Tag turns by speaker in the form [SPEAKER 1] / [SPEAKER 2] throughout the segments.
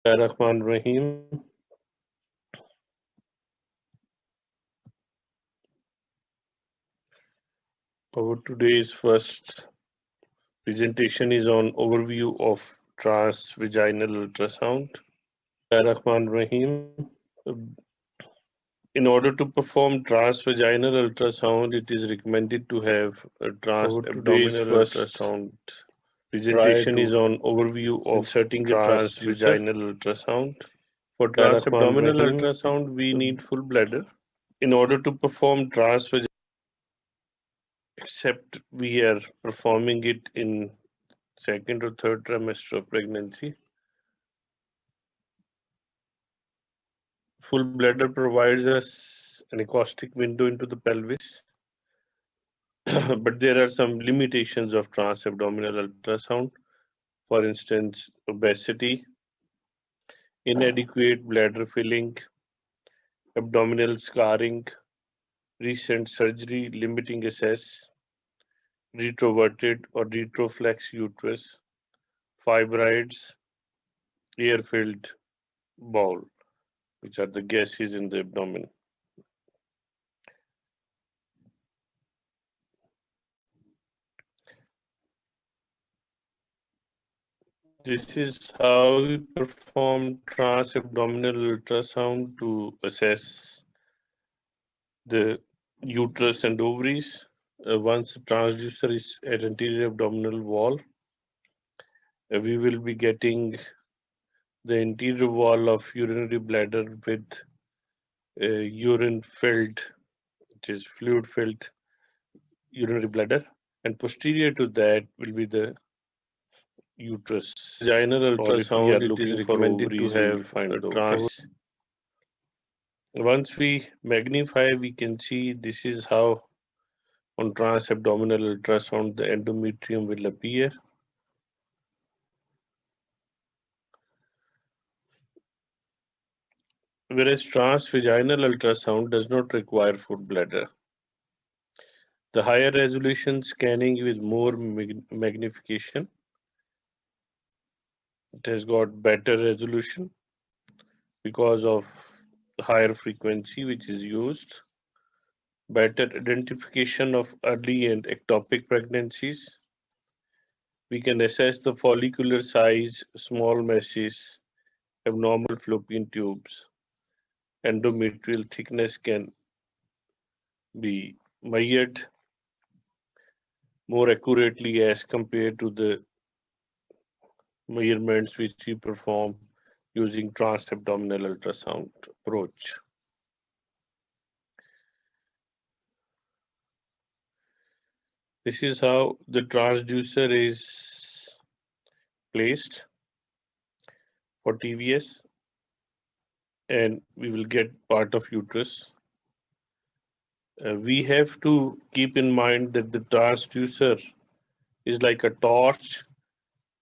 [SPEAKER 1] Rahim. Our today's first presentation is on overview of transvaginal ultrasound. Rahim. In order to perform transvaginal ultrasound, it is recommended to have a transabdominal ultrasound. Presentation is on overview of inserting the transvaginal ultrasound. For transabdominal ultrasound, we need full bladder. In order to perform transvaginal, except we are performing it in second or third trimester of pregnancy. Full bladder provides us an acoustic window into the pelvis, but there are some limitations of transabdominal ultrasound. For instance, obesity, inadequate bladder filling, abdominal scarring, recent surgery limiting access, retroverted or retroflex uterus, fibroids, air-filled bowel, which are the gases in the abdomen. This is how we perform transabdominal ultrasound to assess the uterus and ovaries. Once the transducer is at anterior abdominal wall, we will be getting the anterior wall of urinary bladder with urine filled, which is fluid filled urinary bladder, and posterior to that will be the uterus. Vaginal ultrasound, it is recommended to have a trans. Once we magnify, we can see this is how on transabdominal ultrasound the endometrium will appear. Whereas transvaginal ultrasound does not require full bladder. The higher resolution scanning with more magnification, it has got better resolution because of higher frequency which is used, better identification of early and ectopic pregnancies. We can assess the follicular size, small masses, abnormal fallopian tubes. Endometrial thickness can be measured more accurately as compared to the measurements which we perform using transabdominal ultrasound approach. This is how the transducer is placed for TVS, and we will get part of uterus. We have to keep in mind that the transducer is like a torch,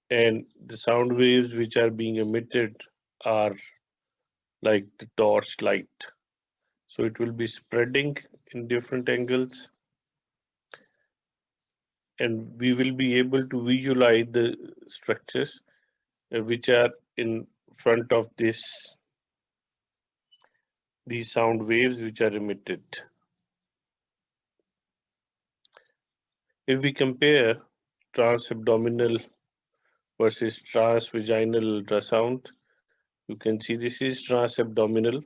[SPEAKER 1] and the sound waves which are being emitted are like the torch light. So it will be spreading in different angles, and we will be able to visualize the structures which are in front of these sound waves which are emitted. If we compare transabdominal versus transvaginal ultrasound, you can see this is transabdominal.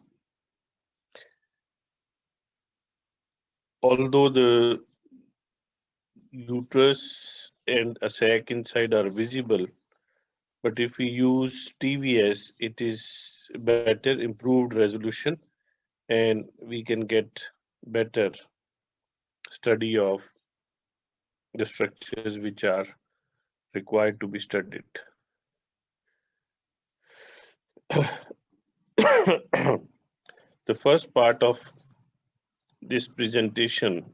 [SPEAKER 1] Although the uterus and a sac inside are visible, but if we use TVS, it is better improved resolution, and we can get better study of the structures which are required to be studied. The first part of this presentation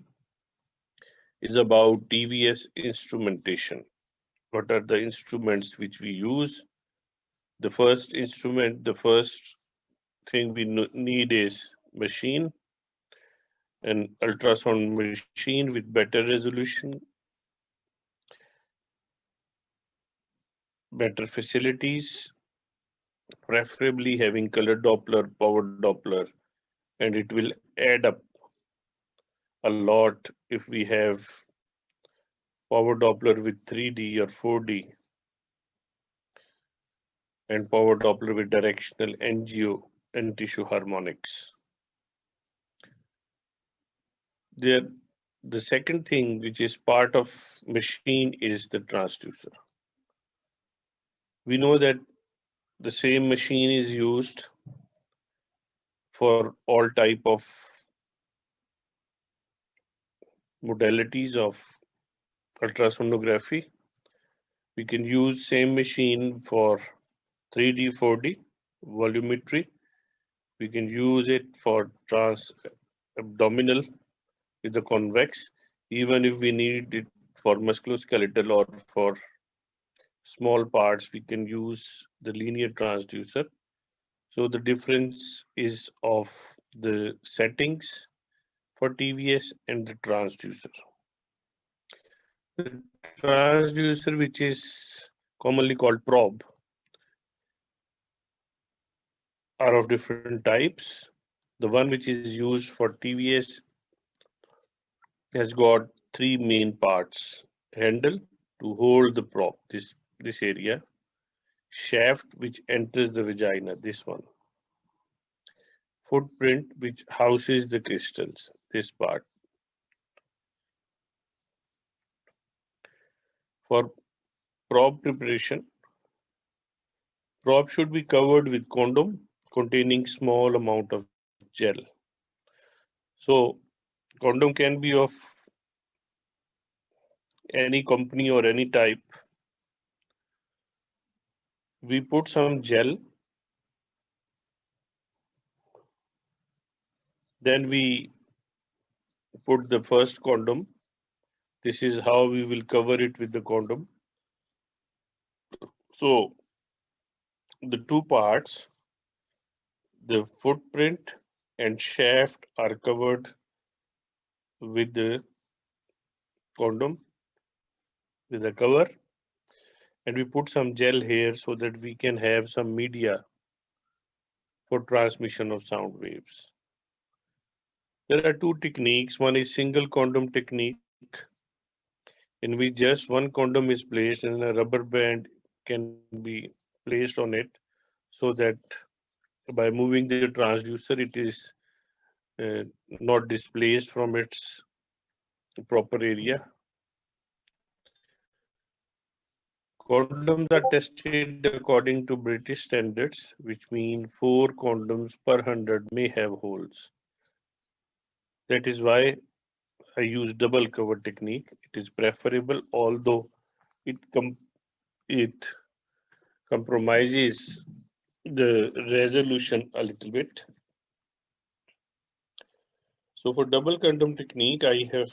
[SPEAKER 1] is about TVS instrumentation. What are the instruments which we use? The first instrument, the first thing we need is machine, an ultrasound machine with better resolution, better facilities. preferably having color Doppler, power Doppler, and it will add up a lot if we have power Doppler with 3D or 4D and power Doppler with directional NGO and tissue harmonics. The second thing which is part of machine is the transducer. We know that the same machine is used for all type of modalities of ultrasonography. We can use same machine for 3D, 4D volumetry. We can use it for transabdominal with the convex, even if we need it for musculoskeletal or for small parts, we can use the linear transducer. So the difference is of the settings for TVS and the transducer. The transducer, which is commonly called probe, are of different types. The one which is used for TVS has got three main parts: handle to hold the probe, this area; shaft which enters the vagina, this one; footprint which houses the crystals, this part. For probe preparation, probe should be covered with condom containing small amount of gel. So condom can be of any company or any type. We put some gel, then we put the first condom. This is how we will cover it with the condom. So the two parts, the footprint and shaft, are covered with the condom, with the cover, and we put some gel here so that we can have some media for transmission of sound waves. There are two techniques. One is single condom technique, in which just one condom is placed and a rubber band can be placed on it, so that by moving the transducer, it is not displaced from its proper area. Condoms are tested according to British standards, which mean 4 condoms per 100 may have holes. That is why I use double cover technique. It is preferable, although it compromises the resolution a little bit. So for double condom technique, I have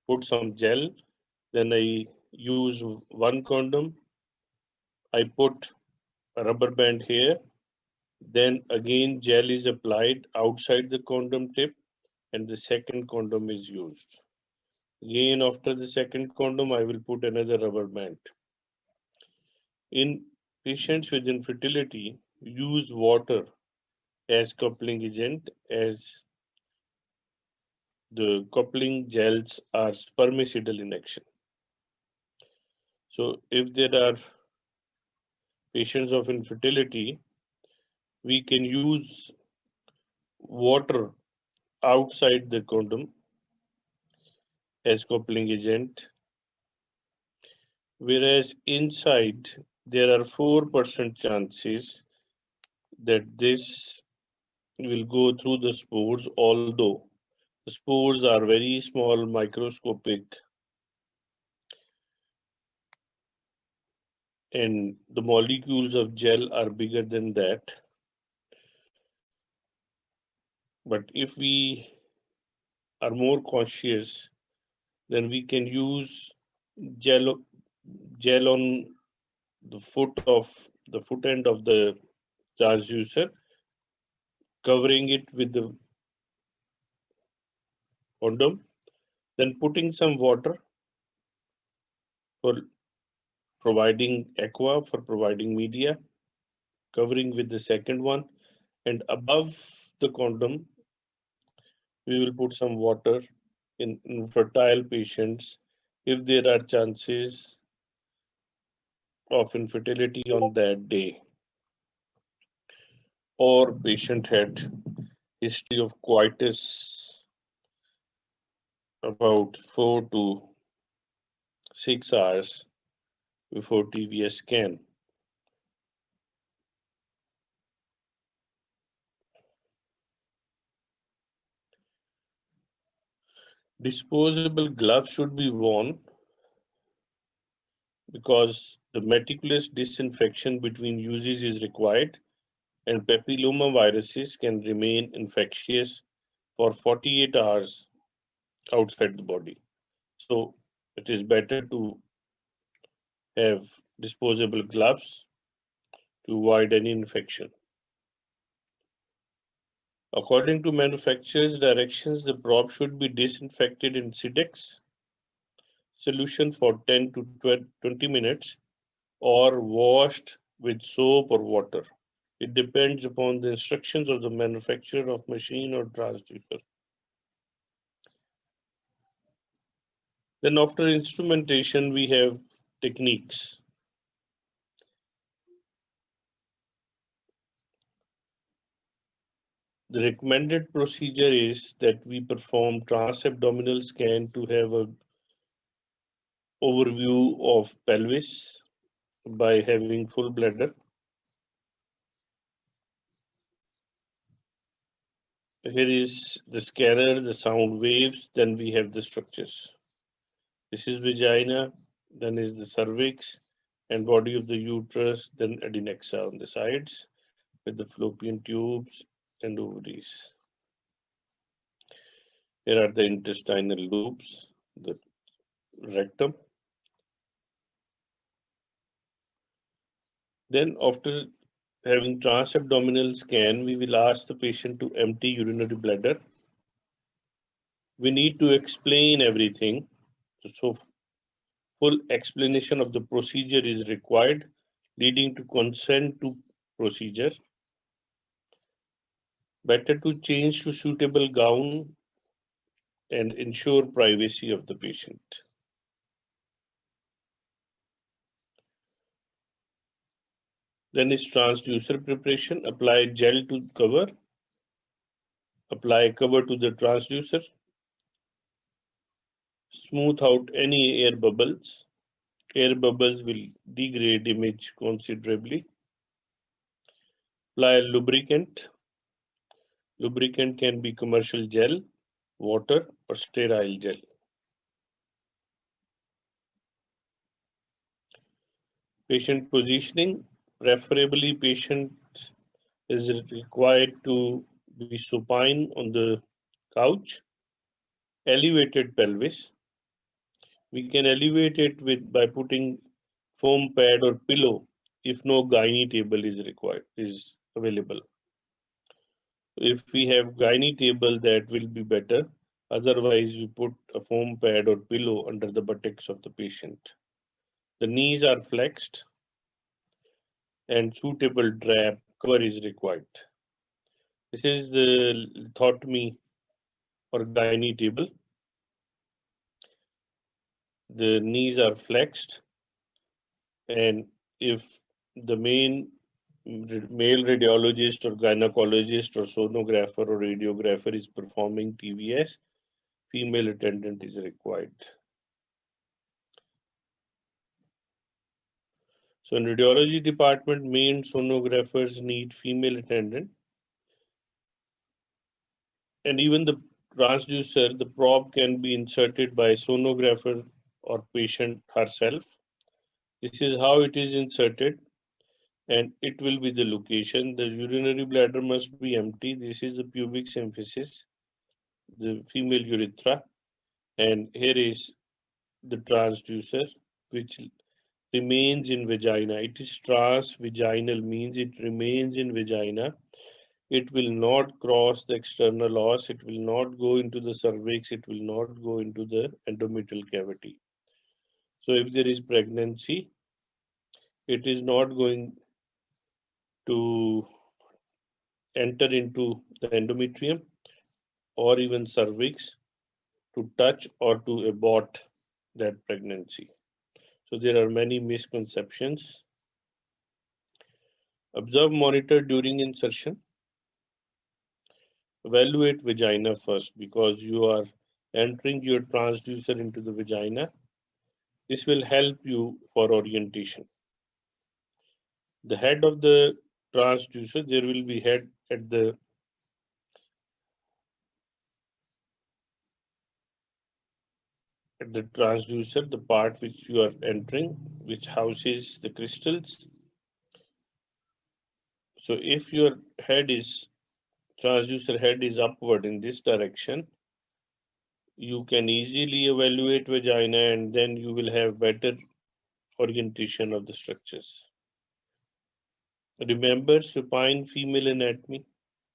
[SPEAKER 1] put some gel, then I use one condom, I put a rubber band here, then again gel is applied outside the condom tip and the second condom is used. Again, after the second condom, I will put another rubber band. In patients with infertility, use water as coupling agent, as the coupling gels are spermicidal in action. So if there are patients of infertility, we can use water outside the condom as coupling agent, whereas inside there are 4% chances that this will go through the spores, although the spores are very small, microscopic, and the molecules of gel are bigger than that. But if we are more conscious, then we can use gel on the foot end of the transducer, covering it with the condom, then putting some water for providing aqua, for providing media, covering with the second one, and above the condom, we will put some water in fertile patients if there are chances of infertility on that day, or patient had history of coitus about 4 to 6 hours before TVS scan. Disposable gloves should be worn because the meticulous disinfection between uses is required, and papilloma viruses can remain infectious for 48 hours outside the body. So it is better to have disposable gloves to avoid any infection. According to manufacturer's directions, the probe should be disinfected in Sidex solution for 10 to 20 minutes or washed with soap or water. It depends upon the instructions of the manufacturer of machine or transducer. Then after instrumentation, we have techniques. The recommended procedure is that we perform transabdominal scan to have an overview of pelvis by having full bladder. Here is the scanner, the sound waves, then we have the structures. This is vagina, then is the cervix and body of the uterus, then adnexa on the sides with the fallopian tubes and ovaries. Here are the intestinal loops, the rectum. Then after having transabdominal scan, we will ask the patient to empty urinary bladder. We need to explain everything. So full explanation of the procedure is required, leading to consent to procedure. Better to change to suitable gown and ensure privacy of the patient. Then is transducer preparation. Apply gel to cover. Apply cover to the transducer. Smooth out any air bubbles. Air bubbles will degrade image considerably. Apply lubricant. Lubricant can be commercial gel, water, or sterile gel. Patient positioning. Preferably, patient is required to be supine on the couch. Elevated pelvis. We can elevate it by putting foam pad or pillow if no gynae table is available. If we have gynae table, that will be better. Otherwise, we put a foam pad or pillow under the buttocks of the patient. The knees are flexed and suitable drap cover is required. This is the lithotomy or gynae table. The knees are flexed, and if the male radiologist or gynecologist or sonographer or radiographer is performing TVS, female attendant is required. So in radiology department, main sonographers need female attendant. And even the transducer, the probe can be inserted by sonographer or patient herself. This is how it is inserted, and it will be the location. The urinary bladder must be empty. This is the pubic symphysis, the female urethra, and here is the transducer, which remains in vagina. It is transvaginal, means it remains in vagina. It will not cross the external os. It will not go into the cervix. It will not go into the endometrial cavity. So if there is pregnancy, it is not going to enter into the endometrium or even cervix to touch or to abort that pregnancy. So there are many misconceptions. Observe, monitor during insertion. Evaluate vagina first because you are entering your transducer into the vagina. This will help you for orientation. The head of the transducer, there will be head at the transducer, the part which you are entering, which houses the crystals. So if your head is, transducer head is upward in this direction, you can easily evaluate vagina and then you will have better orientation of the structures. Remember supine female anatomy.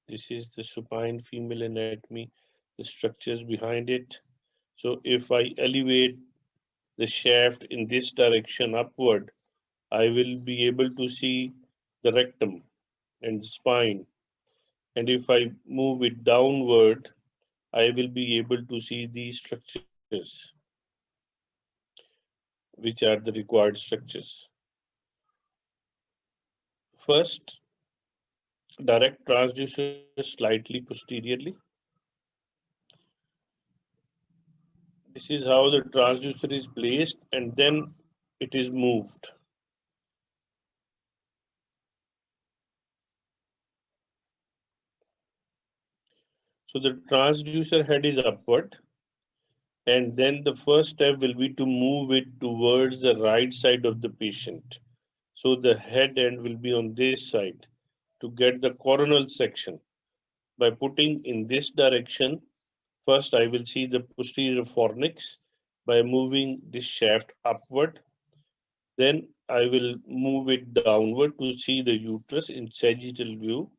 [SPEAKER 1] This is the supine female anatomy, the structures behind it. So if I elevate the shaft in this direction upward, I will be able to see the rectum and the spine. And if I move it downward, I will be able to see these structures, which are the required structures. First, direct transducer slightly posteriorly. This is how the transducer is placed and then it is moved. So the transducer head is upward and then the first step will be to move it towards the right side of the patient. So the head end will be on this side to get the coronal section. By putting in this direction, first I will see the posterior fornix by moving this shaft upward. Then I will move it downward to see the uterus in sagittal view,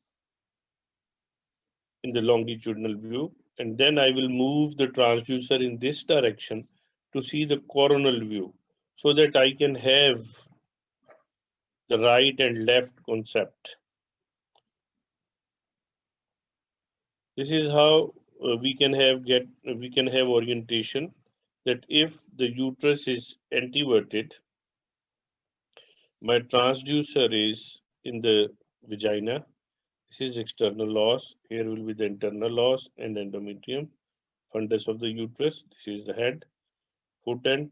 [SPEAKER 1] in the longitudinal view. And then I will move the transducer in this direction to see the coronal view so that I can have the right and left concept. This is how we can have orientation, that if the uterus is anteverted, my transducer is in the vagina. This is external loss. Here will be the internal loss and endometrium, fundus of the uterus. This is the head, foot end,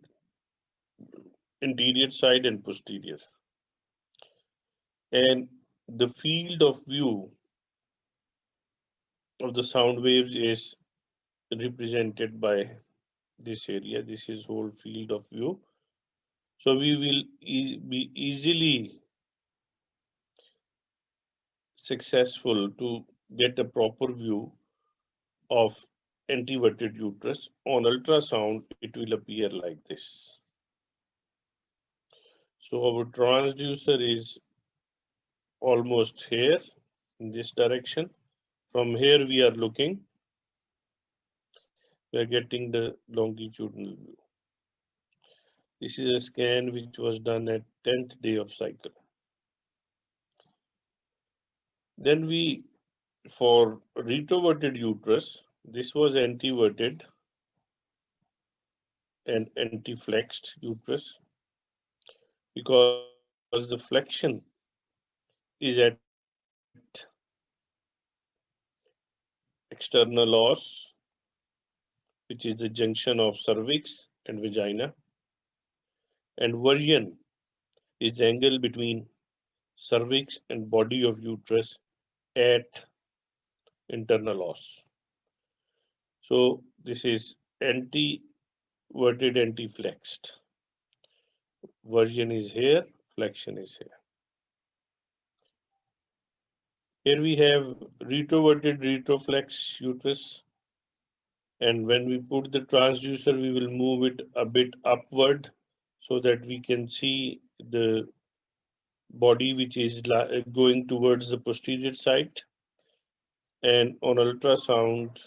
[SPEAKER 1] anterior side and posterior. And the field of view of the sound waves is represented by this area. This is whole field of view. So we will be easily successful to get a proper view of anteverted uterus. On ultrasound, it will appear like this. So our transducer is almost here in this direction. From here we are looking, we are getting the longitudinal view. This is a scan which was done at 10th day of cycle. Then we, for retroverted uterus, this was anteverted and anti-flexed uterus because the flexion is at external os, which is the junction of cervix and vagina, and version is the angle between cervix and body of uterus at internal os. So this is anteverted, anti-flexed. Version is here, flexion is here. Here we have retroverted, retroflex uterus. And when we put the transducer, we will move it a bit upward so that we can see the body which is going towards the posterior side. And on ultrasound,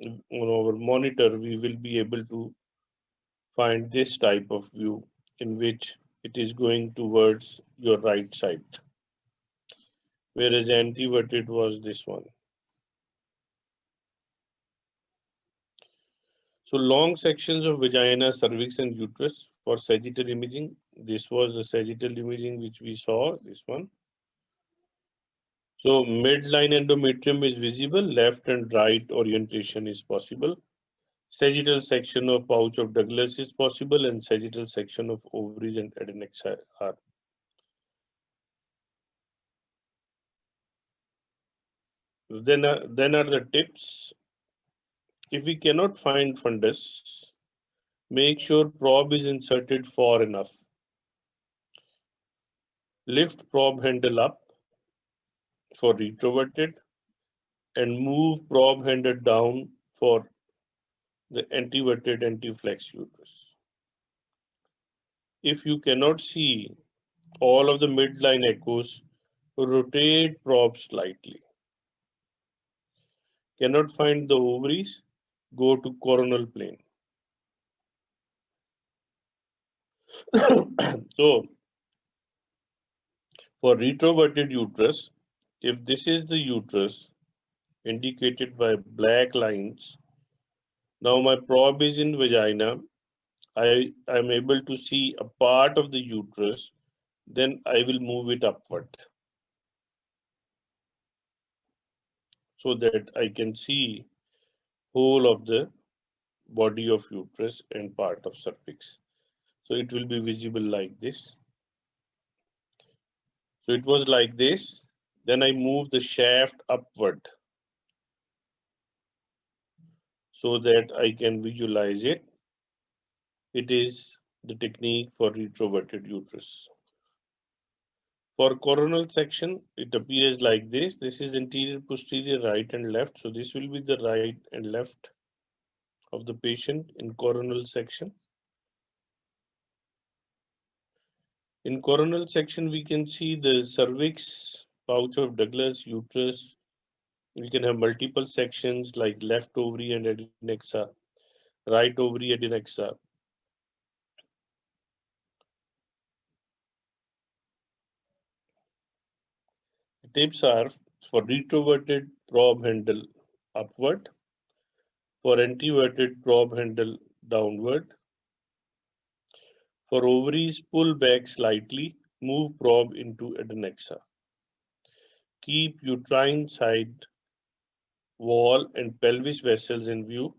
[SPEAKER 1] on our monitor, we will be able to find this type of view in which it is going towards your right side. whereas anteverted was this one. So long sections of vagina, cervix, and uterus for sagittal imaging. This was the sagittal imaging which we saw, this one. So midline endometrium is visible, left and right orientation is possible. Sagittal section of pouch of Douglas is possible, and sagittal section of ovaries and adnexus are. Then are the tips. If we cannot find fundus, make sure probe is inserted far enough. Lift probe handle up for retroverted and move probe handle down for the anteverted antiflex uterus. If you cannot see all of the midline echoes, rotate probe slightly. Cannot find the ovaries, go to coronal plane. So, for retroverted uterus, if this is the uterus indicated by black lines, now my probe is in vagina, I am able to see a part of the uterus, then I will move it upward so that I can see whole of the body of uterus and part of cervix. So it will be visible like this. So it was like this. Then I move the shaft upward so that I can visualize it. It is the technique for retroverted uterus. For coronal section, it appears like this. This is anterior, posterior, right and left. So this will be the right and left of the patient in coronal section. In coronal section, we can see the cervix, pouch of Douglas, uterus. We can have multiple sections like left ovary and adnexa, right ovary, adnexa. The tips are for retroverted probe handle upward, for anteverted probe handle downward. For ovaries, pull back slightly, move probe into adnexa. Keep uterine side wall and pelvis vessels in view.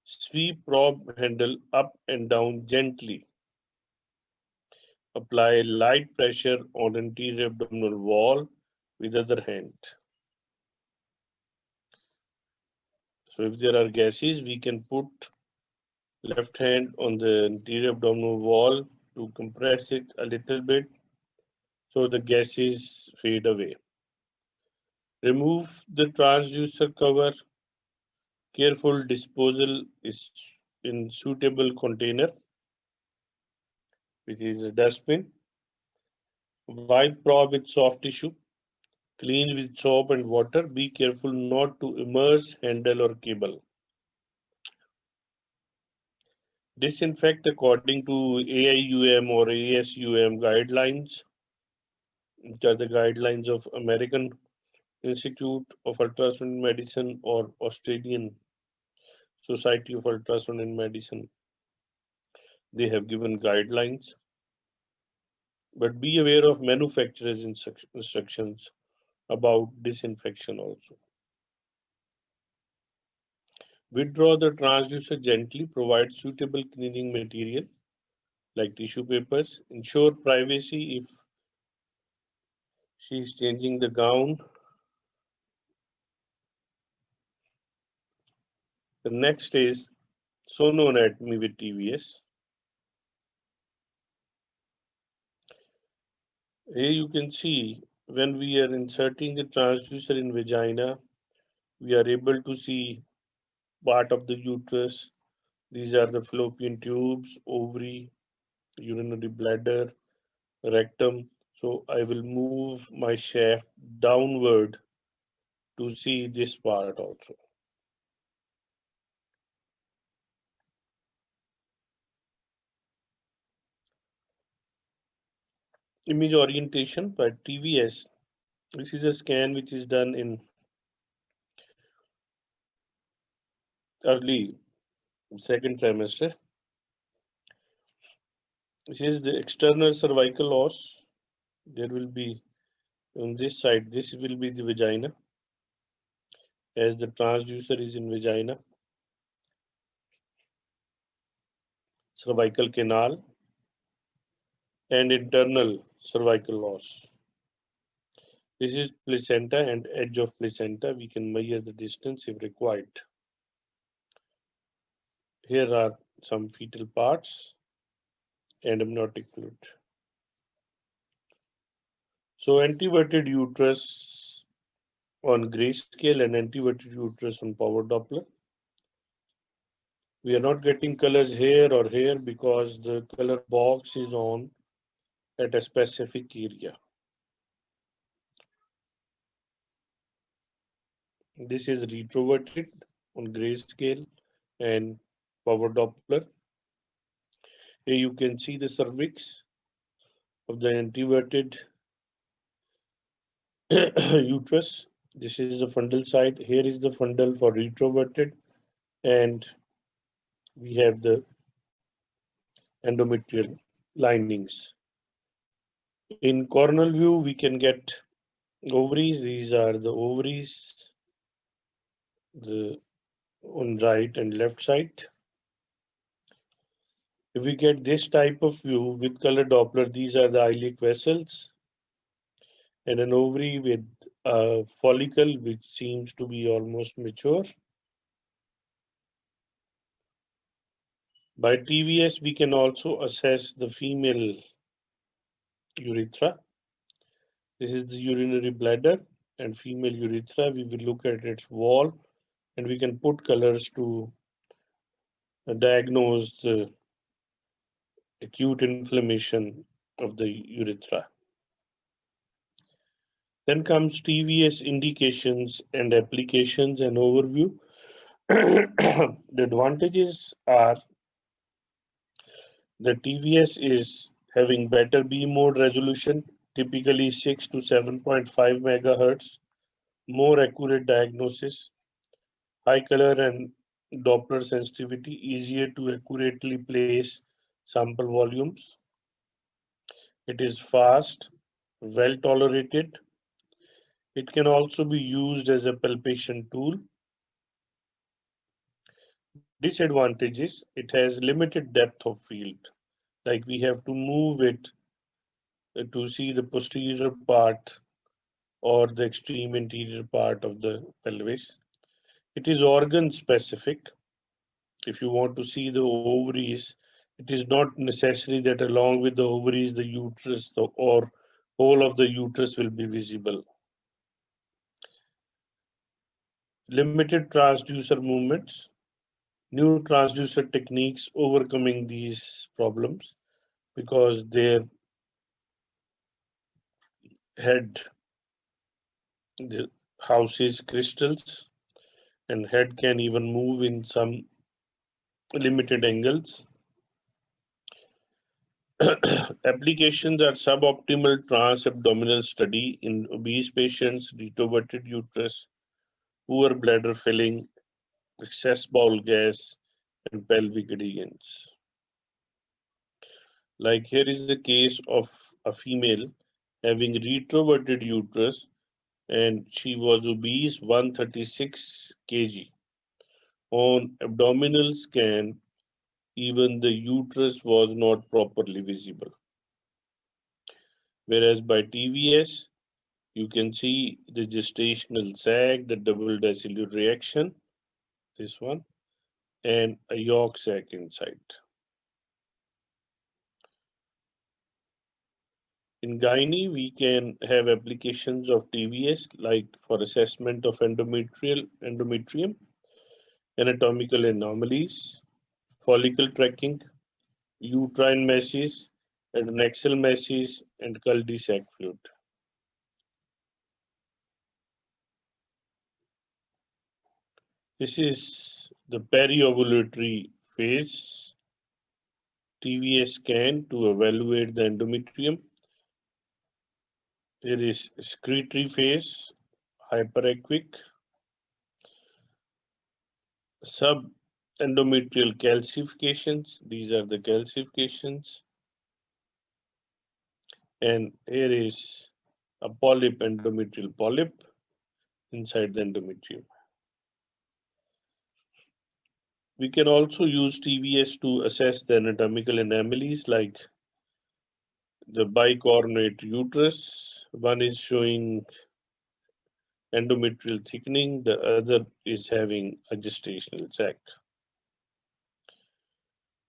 [SPEAKER 1] Sweep probe handle up and down gently. Apply light pressure on anterior abdominal wall with other hand. So if there are gases, we can put left hand on the anterior abdominal wall to compress it a little bit so the gases fade away. Remove the transducer cover. Careful disposal is in suitable container, which is a dustbin. Wipe probe with soft tissue. Clean with soap and water. Be careful not to immerse handle or cable. Disinfect according to AIUM or ASUM guidelines, which are the guidelines of American Institute of Ultrasound Medicine or Australian Society of Ultrasound and Medicine. They have given guidelines, but be aware of manufacturers' instructions about disinfection also. Withdraw the transducer gently, provide suitable cleaning material like tissue papers. Ensure privacy if she is changing the gown. The next is sonoanatomy with TVS. Here you can see when we are inserting the transducer in vagina, we are able to see part of the uterus. These are the fallopian tubes, ovary, urinary bladder, rectum. So I will move my shaft downward to see this part also. Image orientation by TVS This is a scan which is done in early second trimester. This is the external cervical os. There will be on this side, this will be the vagina, as the transducer is in vagina. Cervical canal and internal cervical os. This is placenta and edge of placenta. We can measure the distance if required. Here are some fetal parts and amniotic fluid. So anteverted uterus on grayscale and anteverted uterus on power Doppler. We are not getting colors here or here because the color box is on at a specific area. This is retroverted on grayscale and power Doppler. Here you can see the cervix of the anteverted uterus. This is the fundal side. Here is the fundal for retroverted, and we have the endometrial linings. In coronal view, we can get ovaries. These are the ovaries, the on right and left side. If we get this type of view with color Doppler, these are the iliac vessels, and an ovary with a follicle which seems to be almost mature. By TVS, we can also assess the female urethra. This is the urinary bladder and female urethra. We will look at its wall and we can put colors to diagnose the acute inflammation of the urethra. Then comes TVS indications and applications and overview. The advantages are the TVS is having better beam mode resolution, typically 6 to 7.5 megahertz, more accurate diagnosis, high color and Doppler sensitivity, easier to accurately place sample volumes. It is fast, well tolerated. It can also be used as a palpation tool. Disadvantages, it has limited depth of field. Like we have to move it to see the posterior part or the extreme anterior part of the pelvis. It is organ specific. If you want to see the ovaries, it is not necessary that along with the ovaries, the uterus or whole of the uterus will be visible. Limited transducer movements, new transducer techniques overcoming these problems because their head the houses crystals and head can even move in some limited angles. Applications are suboptimal transabdominal study in obese patients, retroverted uterus, poor bladder filling, excess bowel gas, and pelvic adhesions. Like here is the case of a female having retroverted uterus and she was obese, 136 kg. On abdominal scan, even the uterus was not properly visible. Whereas by TVS, you can see the gestational sag, the double decilute reaction, this one, and a yolk sac inside. In gynae, we can have applications of TVS like for assessment of endometrium, anatomical anomalies, follicle tracking, uterine masses, adnexal masses, and cul-de-sac fluid. This is the periovulatory phase TVS scan to evaluate the endometrium. There is excretory phase, hyperequic, subendometrial calcifications. These are the calcifications. And here is a polyp, endometrial polyp inside the endometrium. We can also use TVS to assess the anatomical anomalies like the bicoronate uterus. One is showing endometrial thickening, the other is having a gestational sac.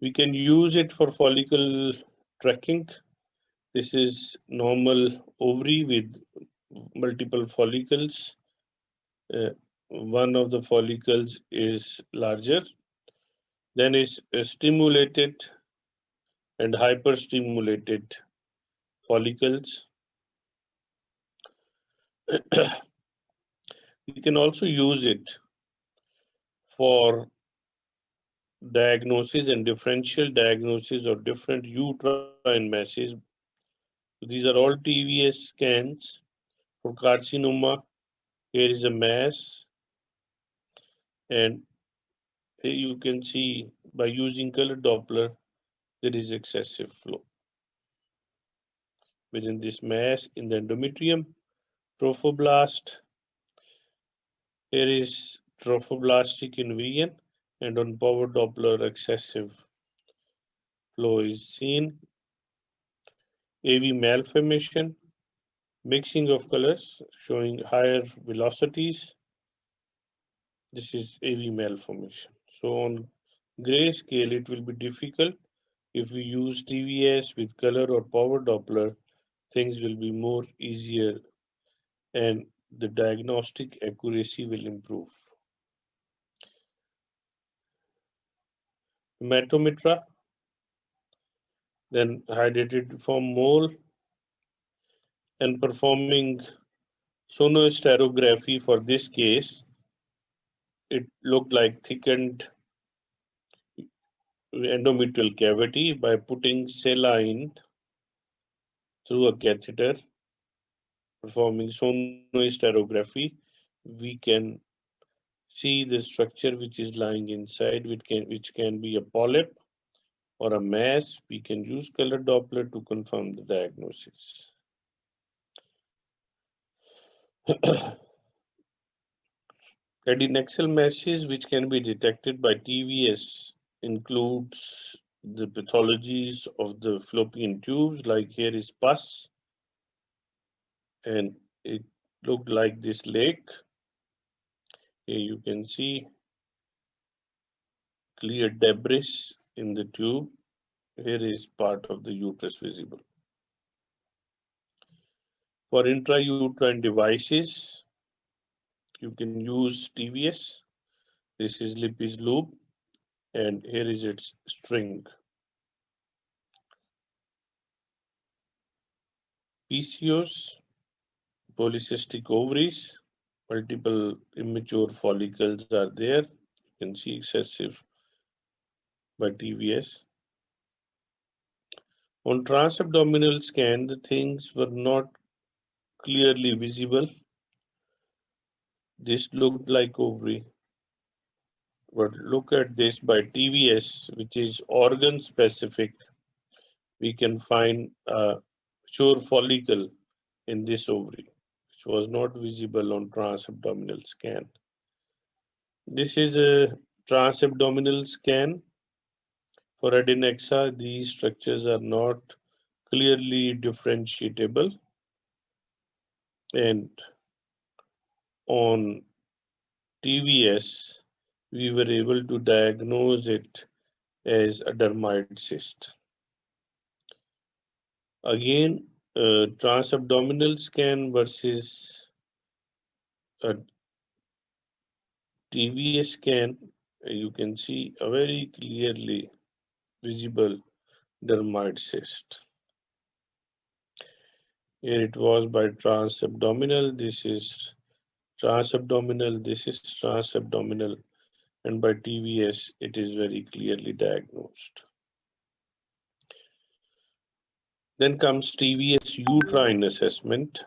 [SPEAKER 1] We can use it for follicle tracking. This is normal ovary with multiple follicles. One of the follicles is larger, then is stimulated and hyperstimulated follicles. We can also use it for diagnosis and differential diagnosis of different uterine masses. These are all TVS scans for carcinoma. Here is a mass, and here you can see by using color Doppler, there is excessive flow within this mass in the endometrium. Trophoblast. Here is trophoblastic invasion, and on power Doppler, excessive flow is seen. AV malformation, mixing of colors showing higher velocities. This is AV malformation. So on grayscale, it will be difficult. If we use TVS with color or power Doppler, things will be more easier and the diagnostic accuracy will improve. Hematometra, then hydrated form mole, and performing sonohysterography for this case, it looked like thickened endometrial cavity. By putting saline through a catheter, performing sonohysterography, we can see the structure which is lying inside, which can be a polyp or a mass. We can use color Doppler to confirm the diagnosis. Adenocarcinoma masses which can be detected by TVS includes the pathologies of the fallopian tubes, like here is pus, and it looked like this lake. Here you can see clear debris in the tube. Here is part of the uterus visible. For intrauterine devices, you can use TVS. This is Lippy's loop, and here is its string. PCOS, polycystic ovaries, multiple immature follicles are there. You can see excessive by TVS. On transabdominal scan, the things were not clearly visible. This looked like ovary. But look at this by TVS, which is organ specific. We can find a sure follicle in this ovary, which was not visible on transabdominal scan. This is a transabdominal scan. For adnexa, these structures are not clearly differentiable, and on TVS, we were able to diagnose it as a dermoid cyst. Again, transabdominal scan versus a TVS scan, you can see a very clearly visible dermoid cyst. Here it was by transabdominal, this is transabdominal, this is transabdominal, and by TVS, it is very clearly diagnosed. Then comes TVS Uterine Assessment.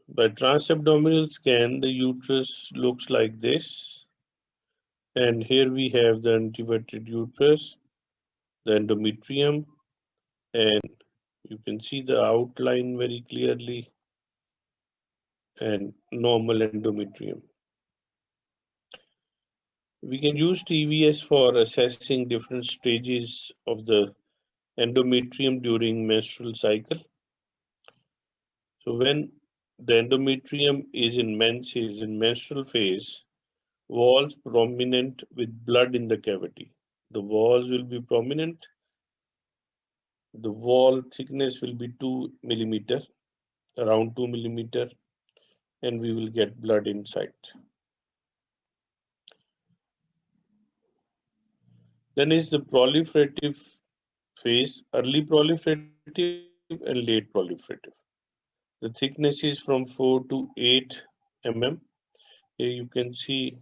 [SPEAKER 1] By transabdominal scan, the uterus looks like this. And here we have the inverted uterus, the endometrium, and you can see the outline very clearly, and normal endometrium. We can use TVS for assessing different stages of the endometrium during menstrual cycle. So when the endometrium is in menses, in menstrual phase, walls prominent with blood in the cavity. The walls will be prominent. The wall thickness will be 2 millimeter, around 2 millimeter, and we will get blood inside. Then is the proliferative phase, early proliferative and late proliferative. The thickness is from 4 to 8 mm. Here you can see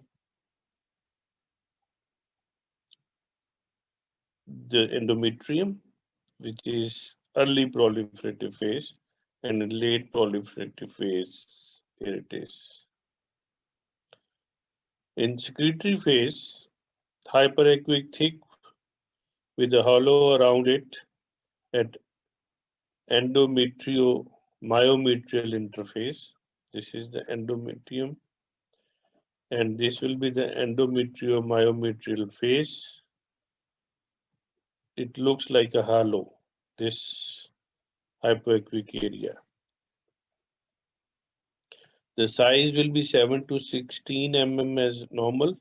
[SPEAKER 1] the endometrium, which is early proliferative phase, and in late proliferative phase, here it is. In secretory phase, hyperechoic thick with a hollow around it at endometriomyometrial interface. This is the endometrium, and this will be the endometriomyometrial phase. It looks like a halo, this hypoechoic area. The size will be 7 to 16 mm as normal.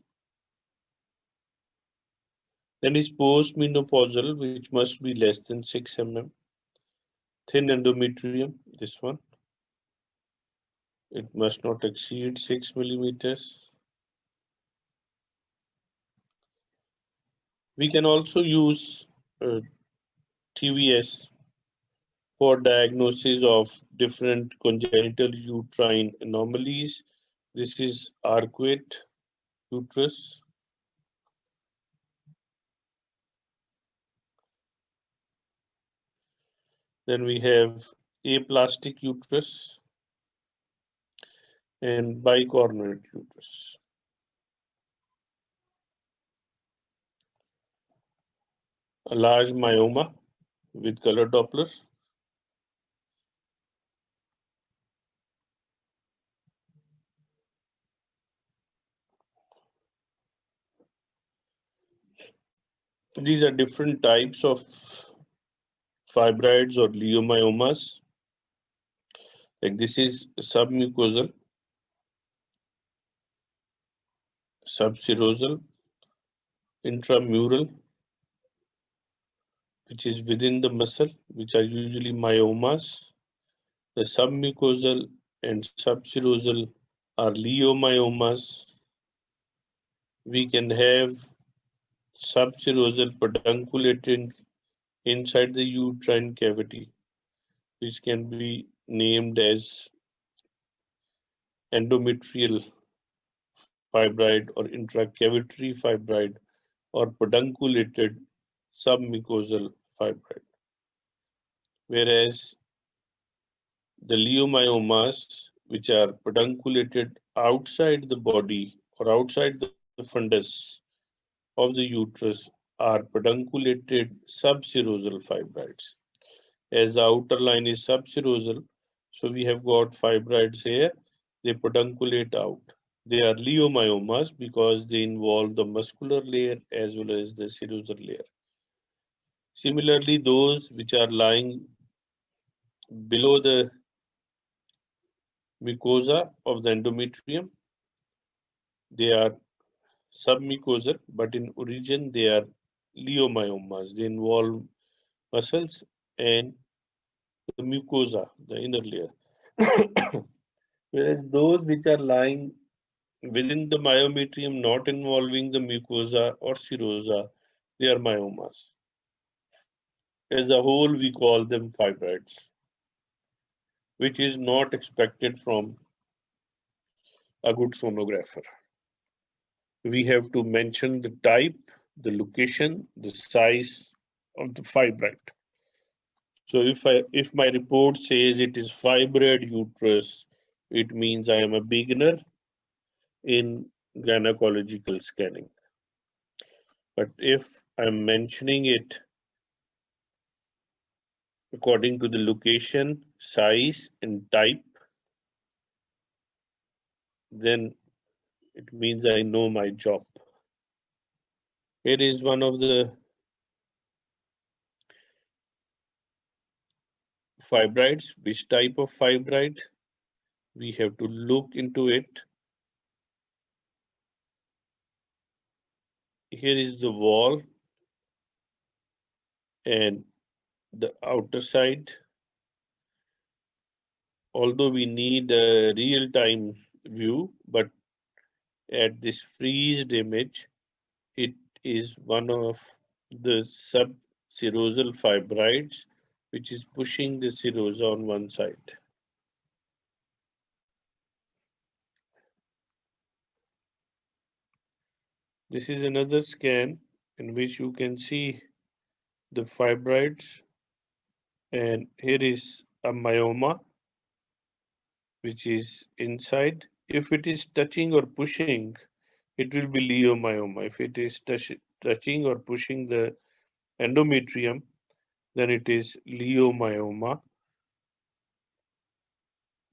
[SPEAKER 1] Then is postmenopausal, which must be less than 6 mm. Thin endometrium, this one. It must not exceed 6 millimeters. We can also use TVS for diagnosis of different congenital uterine anomalies. This is arcuate uterus. Then we have aplastic uterus and bicornuate uterus. A large myoma with color Doppler. These are different types of fibroids or leiomyomas. Like this is submucosal, subserosal, intramural, which is within the muscle, which are usually myomas. The submucosal and subserosal are leiomyomas. We can have subserosal pedunculating inside the uterine cavity, which can be named as endometrial fibroid or intracavitary fibroid or pedunculated submucosal fibroid. Whereas the leiomyomas, which are pedunculated outside the body or outside the fundus of the uterus, are pedunculated subserosal fibroids. As the outer line is subserosal, so we have got fibroids here, they pedunculate out. They are leiomyomas because they involve the muscular layer as well as the serosal layer. Similarly, those which are lying below the mucosa of the endometrium, they are submucosal, but in origin they are leiomyomas. They involve muscles and the mucosa, the inner layer. Whereas those which are lying within the myometrium, not involving the mucosa or serosa, they are myomas. As a whole, we call them fibroids, which is not expected from a good sonographer. We have to mention the type, the location, the size of the fibroid. So if my report says it is fibroid uterus it means I am a beginner in gynecological scanning. But if I'm mentioning it according to the location, size, and type, then it means I know my job. Here is one of the fibroids. Which type of fibroid? We have to look into it. Here is the wall and the outer side. Although we need a real-time view, but at this freezed image, it is one of the subserosal fibroids, which is pushing the serosa on one side. This is another scan in which you can see the fibroids, and here is a myoma, which is inside. If it is touching or pushing, it will be leiomyoma. If it is touching or pushing the endometrium, then it is leiomyoma.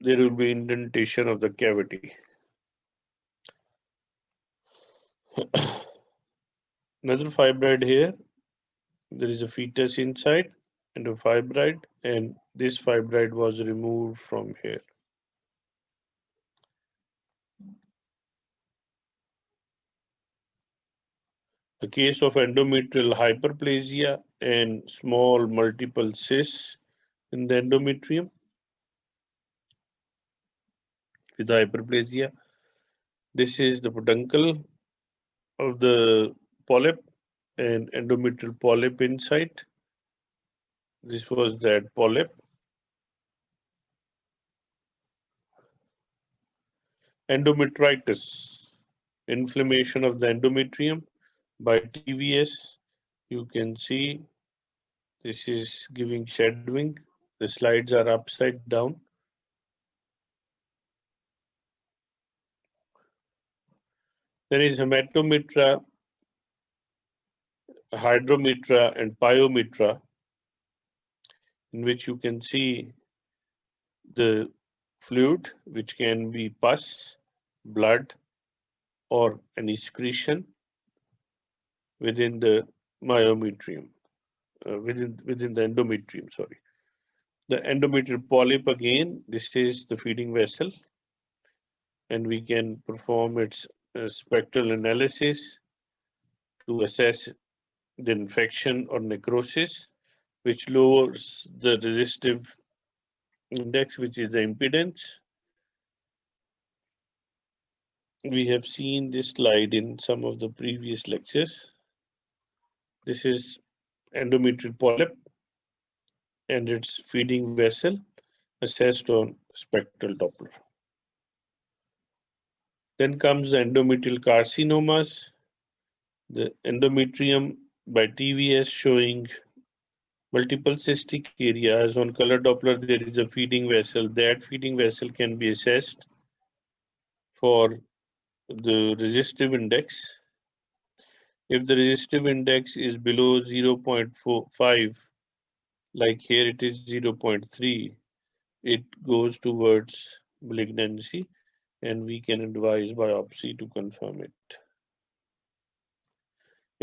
[SPEAKER 1] There will be indentation of the cavity. Another fibroid here. There is a fetus inside and a fibroid, and this fibroid was removed from here. The case of endometrial hyperplasia and small multiple cysts in the endometrium with hyperplasia. This is the peduncle of the polyp and endometrial polyp inside. This was that polyp. Endometritis, inflammation of the endometrium by TVS. You can see this is giving shadowing. The slides are upside down. There is hematometra, hydrometra, and pyometra, in which you can see the fluid, which can be pus, blood, or an excretion within the myometrium, within the endometrium, sorry. The endometrial polyp, again, this is the feeding vessel, and we can perform its spectral analysis to assess the infection or necrosis, which lowers the resistive index, which is the impedance. We have seen this slide in some of the previous lectures. This is endometrial polyp and its feeding vessel assessed on spectral Doppler. Then comes the endometrial carcinomas, the endometrium by TVS showing multiple cystic areas. On color Doppler, there is a feeding vessel. That feeding vessel can be assessed for the resistive index. If the resistive index is below 0.45, like here it is 0.3, it goes towards malignancy, and we can advise biopsy to confirm it.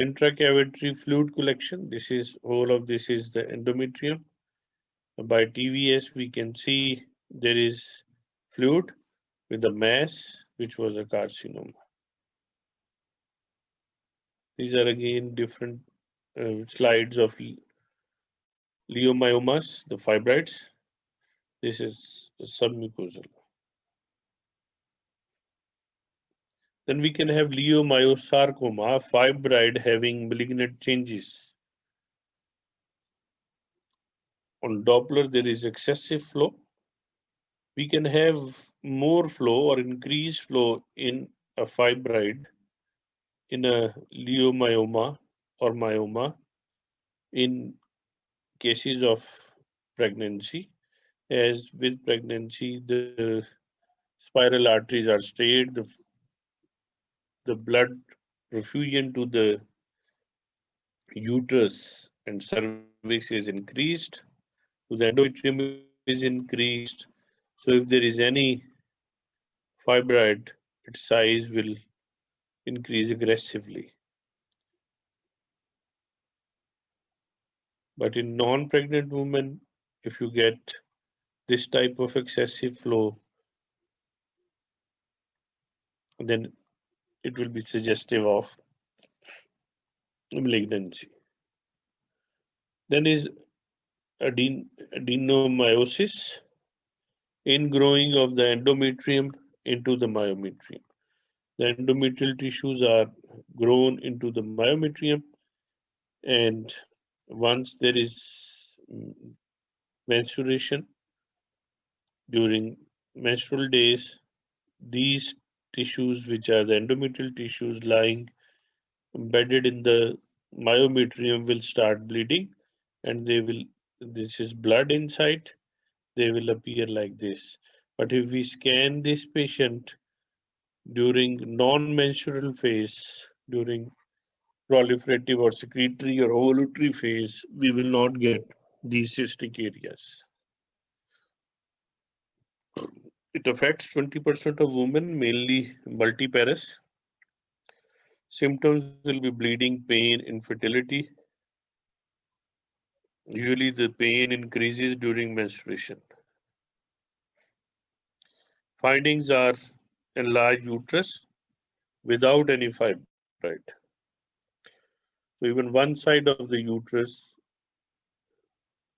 [SPEAKER 1] Intracavitary fluid collection. This is all of this is the endometrium. By TVS, we can see there is fluid with a mass, which was a carcinoma. These are again different slides of leiomyomas, the fibroids. This is submucosal. Then we can have leiomyosarcoma, fibroid having malignant changes. On Doppler, there is excessive flow. We can have more flow or increased flow in a fibroid, in a leiomyoma or myoma, in cases of pregnancy. As with pregnancy, the spiral arteries are straight, the blood perfusion to the uterus and cervix is increased, to the endometrium is increased. So if there is any fibroid, its size will increase aggressively. But in non-pregnant women, if you get this type of excessive flow, then it will be suggestive of malignancy. Then is adenomyosis, ingrowing of the endometrium into the myometrium. The endometrial tissues are grown into the myometrium, and once there is menstruation during menstrual days, these tissues, which are the endometrial tissues lying embedded in the myometrium, will start bleeding, and this is blood inside, they will appear like this. But if we scan this patient during non-menstrual phase, during proliferative or secretory or ovulatory phase, we will not get these cystic areas. It affects 20% of women, mainly multiparous. Symptoms will be bleeding, pain, infertility. Usually the pain increases during menstruation. Findings are enlarged uterus without any fibroid. So even one side of the uterus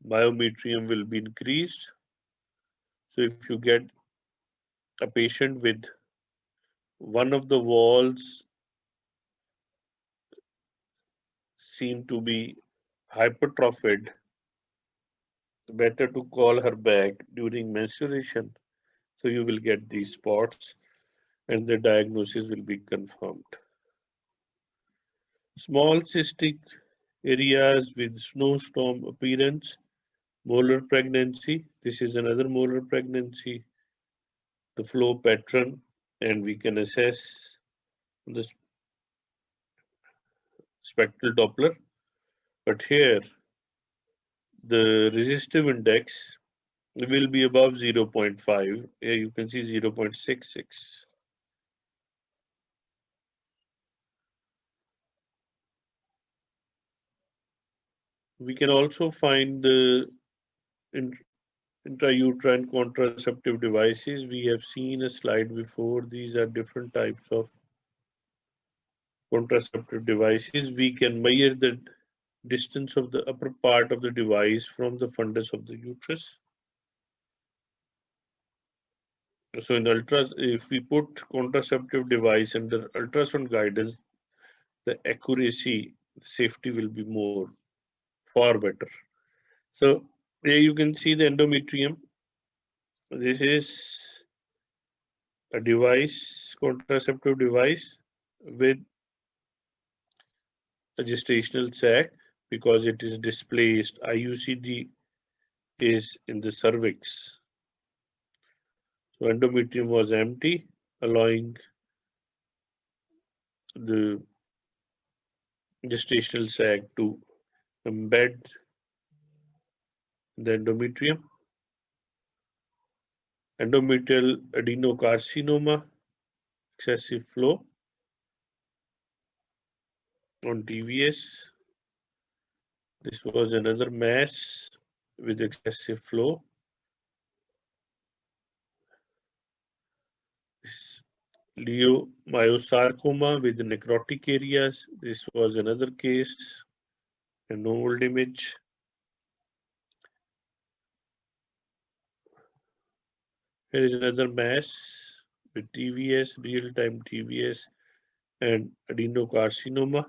[SPEAKER 1] myometrium will be increased. So if you get a patient with one of the walls seem to be hypertrophied, better to call her back during menstruation. So you will get these spots and the diagnosis will be confirmed. Small cystic areas with snowstorm appearance, molar pregnancy. This is another molar pregnancy, the flow pattern, and we can assess the spectral Doppler. But here, the resistive index will be above 0.5. Here you can see 0.66. We can also find the intrauterine contraceptive devices. We have seen a slide before. These are different types of contraceptive devices. We can measure the distance of the upper part of the device from the fundus of the uterus. So if we put contraceptive device under ultrasound guidance, the accuracy, safety will be far better. So here you can see the endometrium. This is a device, contraceptive device with a gestational sac because it is displaced. IUCD is in the cervix. So endometrium was empty, allowing the gestational sac to embed the endometrium. Endometrial Adenocarcinoma, excessive flow on TVS. This was another mass with excessive flow. Leiomyosarcoma with necrotic areas. This was another case, an old image. Here is another mass with TVS, real-time TVS, and adenocarcinoma.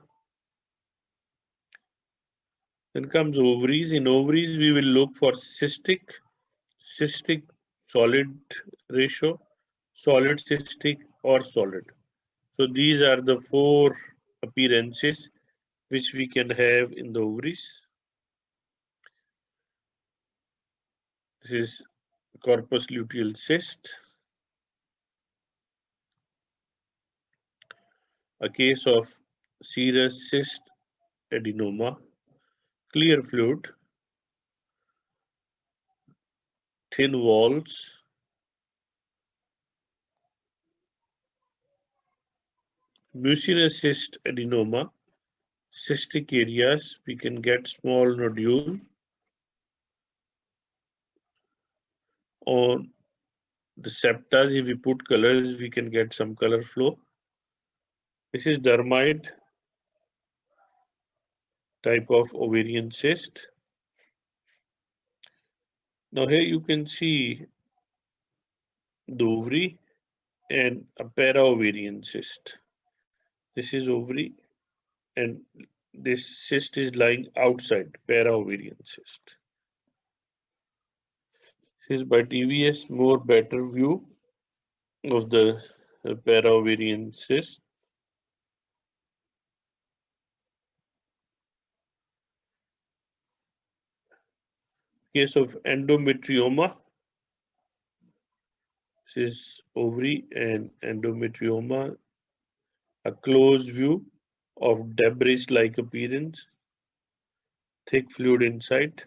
[SPEAKER 1] Then comes ovaries. In ovaries, we will look for cystic solid ratio, solid cystic, or solid. So these are the four appearances which we can have in the ovaries. This is corpus luteal cyst. a case of serous cyst adenoma, clear fluid, thin walls, mucinous cyst adenoma, cystic areas, we can get small nodule on the septas. If we put colors, we can get some color flow. This is dermoid type of ovarian cyst. Now here you can see the ovary and a para-ovarian cyst. This is ovary and this cyst is lying outside, para-ovarian cyst. This is by TVS more better view of the para-ovarian cyst. Case of endometrioma. This is ovary and endometrioma, a close view of debris-like appearance, thick fluid inside.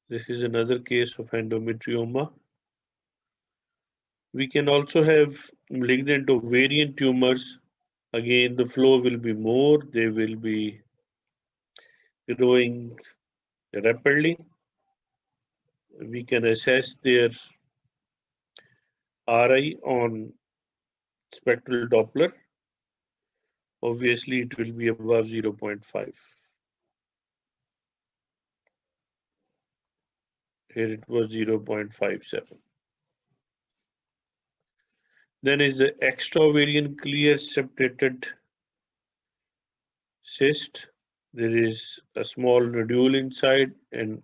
[SPEAKER 1] This is another case of endometrioma. We can also have malignant ovarian tumors. Again, the flow will be more, they will be growing rapidly. We can assess their RI on spectral Doppler. Obviously, it will be above 0.5. Here it was 0.57. Then is the extra-ovarian clear separated cyst. There is a small nodule inside and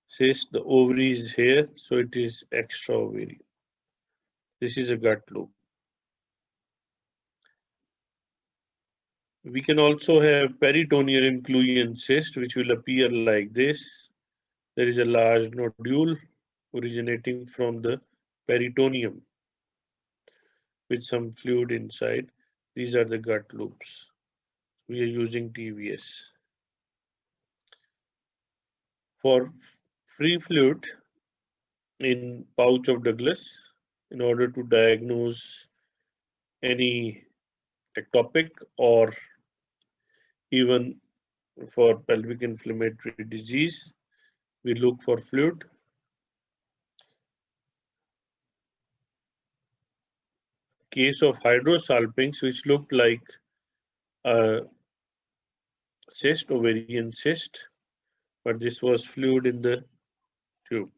[SPEAKER 1] cyst. The ovary is here, so it is extra-ovarian. This is a gut loop. We can also have peritoneal inclusion cyst, which will appear like this. There is a large nodule originating from the peritoneum with some fluid inside. These are the gut loops. We are using TVS. For free fluid in pouch of Douglas, in order to diagnose any ectopic or even for pelvic inflammatory disease, we look for fluid. Case of hydrosalpinx, which looked like a cyst, ovarian cyst, but this was fluid in the tube.